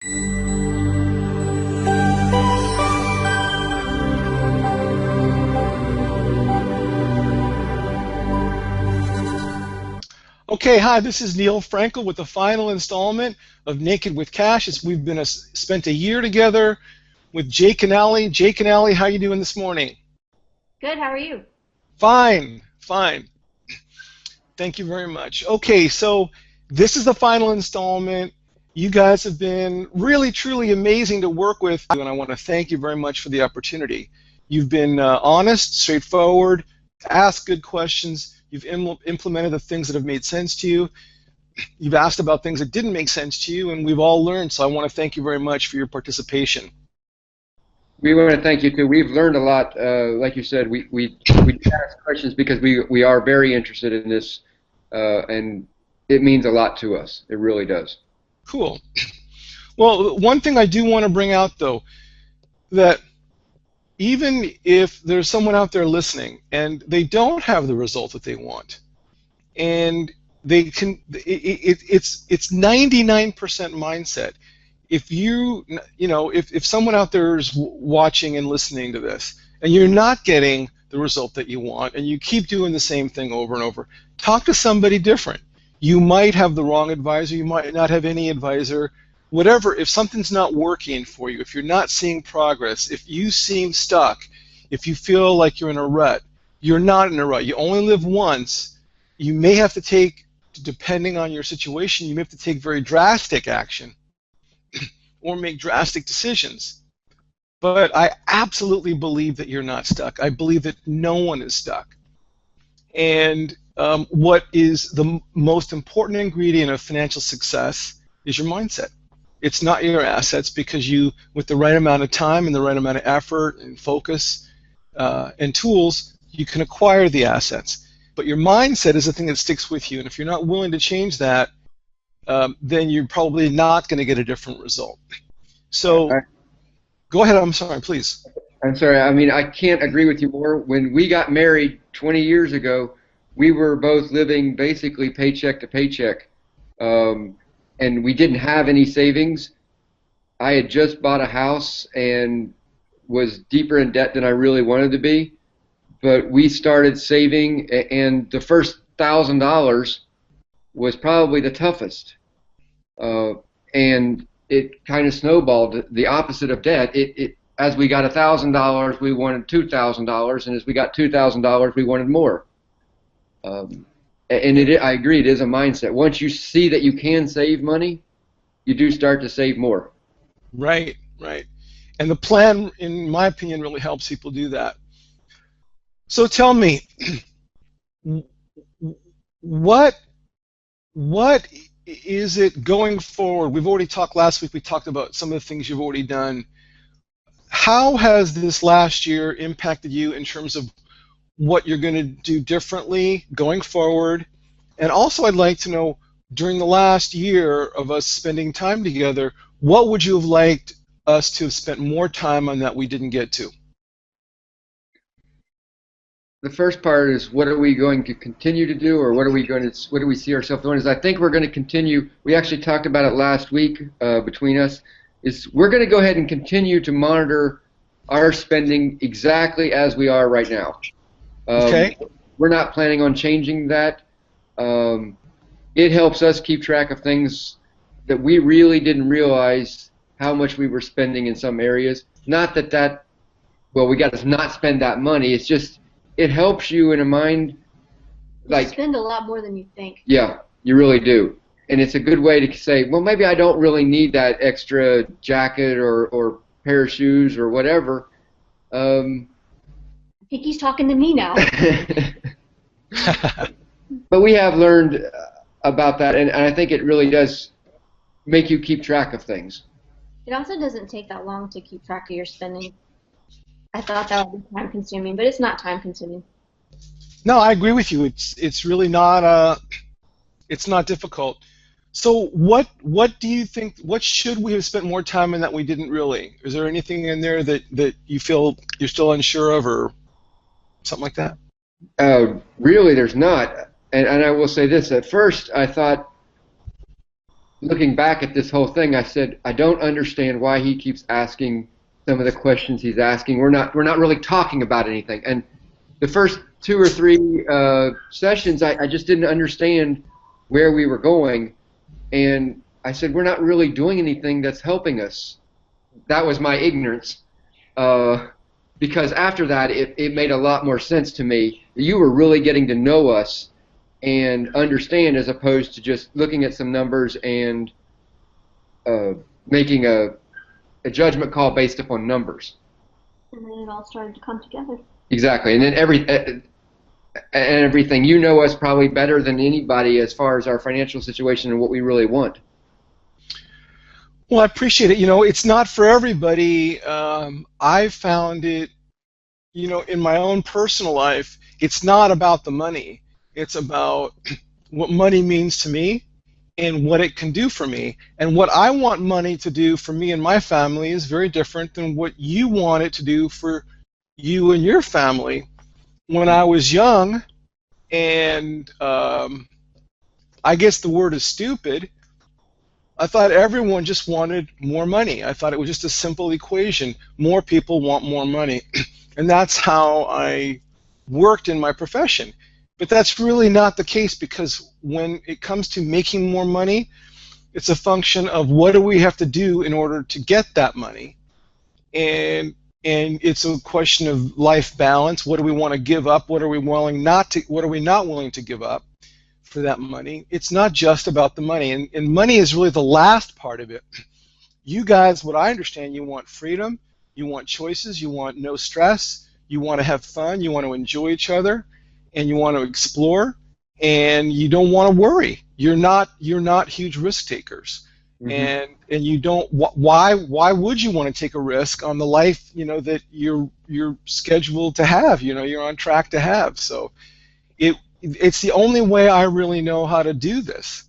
Okay, hi, this is Neil Frankel with the final installment of Naked with Cash. We've been spent a year together with Jake and Allie. Jake and Allie, how you doing this morning? Good, how are you? Fine, fine. Thank you very much. Okay, so this is the final installment. You guys have been really, truly amazing to work with, and I want to thank you very much for the opportunity. You've been honest, straightforward, asked good questions. You've implemented the things that have made sense to you. You've asked about things that didn't make sense to you, and we've all learned, so I want to thank you very much for your participation. We want to thank you, too. We've learned a lot. Like you said, we ask questions because we are very interested in this, and it means a lot to us. It really does. Cool. Well, one thing I do want to bring out, though, that even if there's someone out there listening and they don't have the result that they want, and they can, it's 99% mindset. If if someone out there is watching and listening to this, and you're not getting the result that you want, and you keep doing the same thing over and over, talk to somebody different. You might have the wrong advisor. You might not have any advisor. Whatever, if something's not working for you, if you're not seeing progress, if you seem stuck, if you feel like you're in a rut, you're not in a rut. You only live once. You may have to take, depending on your situation, you may have to take very drastic action or make drastic decisions. But I absolutely believe that you're not stuck. I believe that no one is stuck. And what is the most important ingredient of financial success is your mindset. It's not your assets, because you, with the right amount of time and the right amount of effort and focus and tools, you can acquire the assets. But your mindset is the thing that sticks with you, and if you're not willing to change that, then you're probably not going to get a different result. So, go ahead. I'm sorry, please. I'm sorry. I mean, I can't agree with you more. When we got married 20 years ago, we were both living basically paycheck to paycheck. And we didn't have any savings. I had just bought a house and was deeper in debt than I really wanted to be. But we started saving, and the first $1,000 was probably the toughest. And it kind of snowballed. The opposite of debt. As we got $1,000, we wanted $2,000, and as we got $2,000, we wanted more. And I agree, it is a mindset. Once you see that you can save money, you do start to save more. Right, right. And the plan, in my opinion, really helps people do that. So tell me, what is it going forward? We've already talked last week, we talked about some of the things you've already done. How has this last year impacted you in terms of what you're going to do differently going forward? And also, I'd like to know, during the last year of us spending time together, what would you have liked us to have spent more time on that we didn't get to? The first part is, what are we going to continue to do, or what do we see ourselves doing? Is I think we're going to continue. We actually talked about it last week between us. Is we're going to go ahead and continue to monitor our spending exactly as we are right now. Okay. We're not planning on changing that. It helps us keep track of things that we really didn't realize how much we were spending in some areas. Not that well, we got to not spend that money. It's just, it helps you in a mind. You spend a lot more than you think. Yeah, you really do. And it's a good way to say, well, maybe I don't really need that extra jacket or pair of shoes or whatever. I think he's talking to me now. But we have learned about that, and I think it really does make you keep track of things. It also doesn't take that long to keep track of your spending. I thought that would be time-consuming, but it's not time-consuming. No, I agree with you. It's really not it's not difficult. So what do you think? What should we have spent more time on that we didn't really? Is there anything in there that you feel you're still unsure of, or something like that? Really, there's not. And I will say this. At first, I thought looking back at this whole thing, I said, I don't understand why he keeps asking some of the questions he's asking. We're not really talking about anything. And the first two or three sessions, I just didn't understand where we were going. And I said, we're not really doing anything that's helping us. That was my ignorance. Because after that, it made a lot more sense to me. You were really getting to know us and understand, as opposed to just looking at some numbers and making a judgment call based upon numbers. And then it all started to come together. Exactly, and then everything. You know us probably better than anybody as far as our financial situation and what we really want. Well, I appreciate it. You know, it's not for everybody. I found it, you know, in my own personal life, it's not about the money. It's about what money means to me and what it can do for me. And what I want money to do for me and my family is very different than what you want it to do for you and your family. When I was young, and I guess the word is stupid, I thought everyone just wanted more money. I thought it was just a simple equation. More people want more money. And that's how I worked in my profession. But that's really not the case, because when it comes to making more money, it's a function of what do we have to do in order to get that money. And it's a question of life balance. What do we want to give up? What are we not willing to give up for that money? It's not just about the money. And money is really the last part of it. You guys, what I understand, you want freedom, you want choices, you want no stress, you want to have fun, you want to enjoy each other, and you want to explore, and you don't want to worry. You're not huge risk takers. Mm-hmm. And you don't. Why would you want to take a risk on the life, you know, that you're scheduled to have? You know, you're on track to have. So it's the only way I really know how to do this.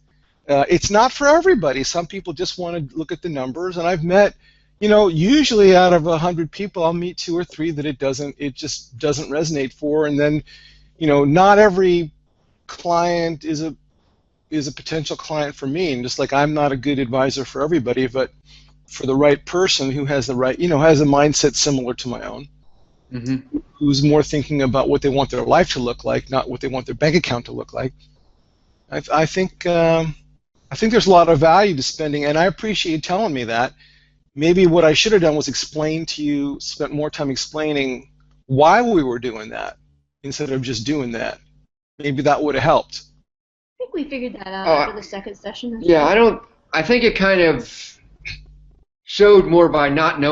It's not for everybody. Some people just want to look at the numbers, and I've met, you know, usually out of 100 people, I'll meet 2 or 3 that it just doesn't resonate for, and then, you know, not every client is a potential client for me, and just like I'm not a good advisor for everybody, but for the right person who has the right, you know, has a mindset similar to my own, mm-hmm. who's more thinking about what they want their life to look like, not what they want their bank account to look like. I think there's a lot of value to spending, and I appreciate you telling me that. Maybe what I should have done was explain to you, spent more time explaining why we were doing that instead of just doing that. Maybe that would have helped. I think we figured that out after the second session. Yeah, I think it kind of showed more by not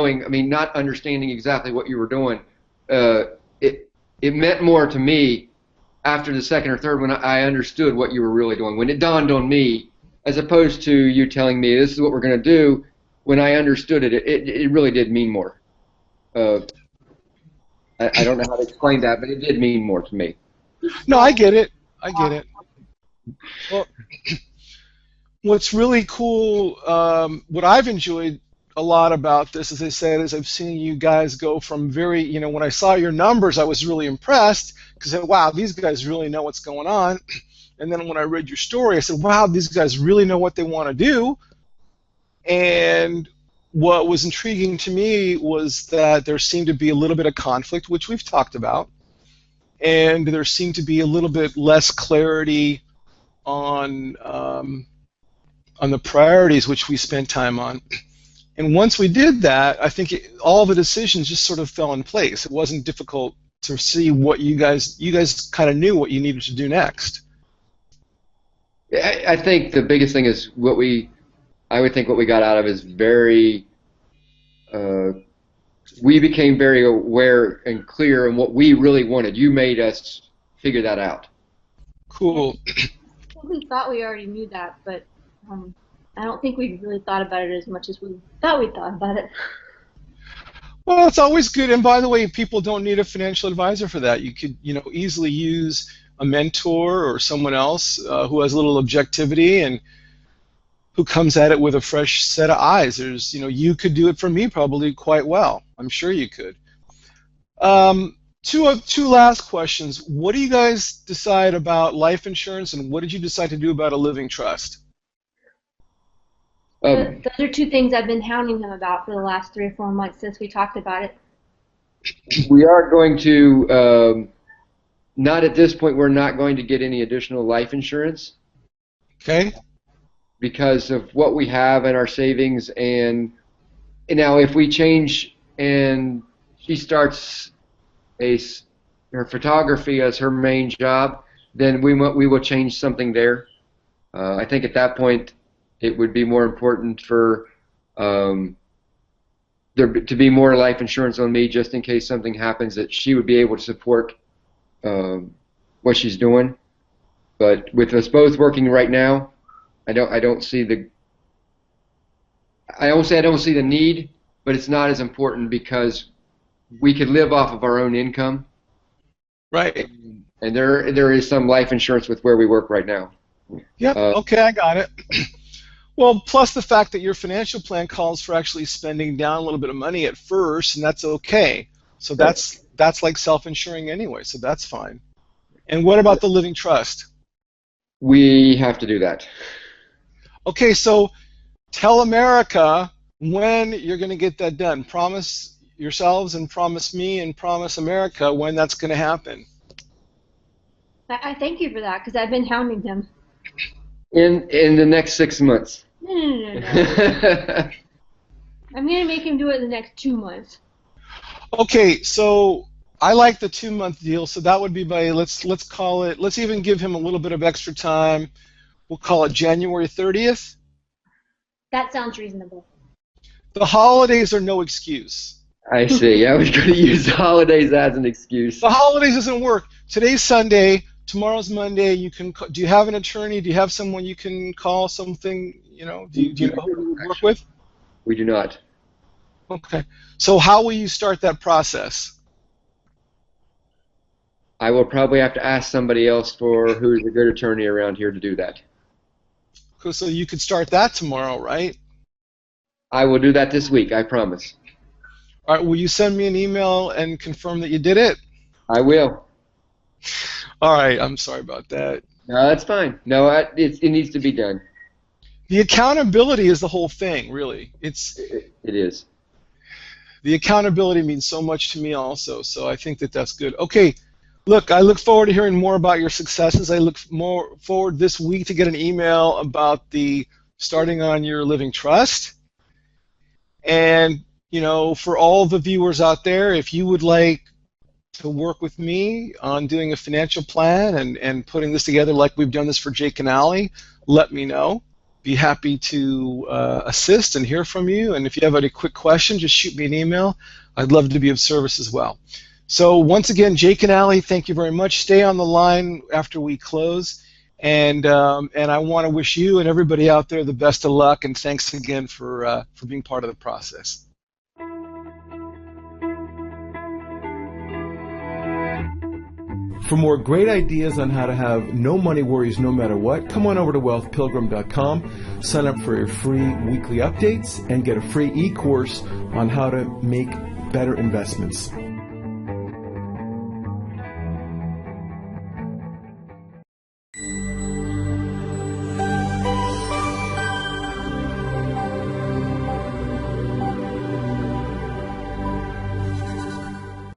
understanding exactly what you were doing. It meant more to me after the second or third when I understood what you were really doing. When it dawned on me, as opposed to you telling me this is what we're going to do, when I understood it, it really did mean more. I don't know how to explain that, but it did mean more to me. No, I get it. Well, what's really cool, what I've enjoyed a lot about this, as I said, is I've seen you guys go from very, you know, when I saw your numbers, I was really impressed because I said, wow, these guys really know what's going on. And then when I read your story, I said, wow, these guys really know what they want to do. And what was intriguing to me was that there seemed to be a little bit of conflict, which we've talked about, and there seemed to be a little bit less clarity on the priorities, which we spent time on. And once we did that, I think all the decisions just sort of fell in place. It wasn't difficult to see what you guys kind of knew what you needed to do next. I think the biggest thing is what we got out of is we became very aware and clear in what we really wanted. You made us figure that out. Cool. We thought we already knew that, but I don't think we really thought about it as much as we thought we thought about it. Well, it's always good. And by the way, people don't need a financial advisor for that. You could, you know, easily use a mentor or someone else who has a little objectivity and who comes at it with a fresh set of eyes. There's, you know, you could do it for me probably quite well. I'm sure you could. Two last questions. What do you guys decide about life insurance, and what did you decide to do about a living trust? Those are two things I've been hounding him about for the last 3 or 4 months since we talked about it. We are going to, not at this point, we're not going to get any additional life insurance. Okay. Because of what we have in our savings, and now if we change and she starts her photography as her main job, then we will change something there. I think at that point it would be more important for there to be more life insurance on me, just in case something happens, that she would be able to support what she's doing. But with us both working right now, I don't see the need, but it's not as important because we could live off of our own income. Right. And there is some life insurance with where we work right now. Yep. Okay, I got it. Well, plus the fact that your financial plan calls for actually spending down a little bit of money at first, and that's okay. So that's like self-insuring anyway, so that's fine. And what about the living trust? We have to do that. Okay, so tell America when you're going to get that done. Promise yourselves and promise me and promise America when that's going to happen. I thank you for that because I've been hounding him. In the next 6 months. No. I'm going to make him do it in the next 2 months. Okay, so I like the 2-month deal, so that would be by, let's call it, let's even give him a little bit of extra time. We'll call it January 30th. That sounds reasonable. The holidays are no excuse. I see. I was going to use the holidays as an excuse. The holidays doesn't work. Today's Sunday, tomorrow's Monday. Do you have an attorney? Do you have someone you can call, something, do you know who you work with? We do not. Okay. So how will you start that process? I will probably have to ask somebody else for who's a good attorney around here to do that. So you could start that tomorrow, right? I will do that this week, I promise. All right, will you send me an email and confirm that you did it? I will. All right, I'm sorry about that. No, that's fine. No, it needs to be done. The accountability is the whole thing, really. It is. The accountability means so much to me also, so I think that that's good. Okay, look, I look forward to hearing more about your successes. I look more forward this week to get an email about the starting on your living trust. And, for all the viewers out there, if you would like to work with me on doing a financial plan and putting this together like we've done this for Jake and Allie, let me know. Be happy to assist and hear from you. And if you have any quick questions, just shoot me an email. I'd love to be of service as well. So once again, Jake and Allie, thank you very much. Stay on the line after we close. And I want to wish you and everybody out there the best of luck. And thanks again for being part of the process. For more great ideas on how to have no money worries no matter what, come on over to wealthpilgrim.com, sign up for your free weekly updates, and get a free e-course on how to make better investments.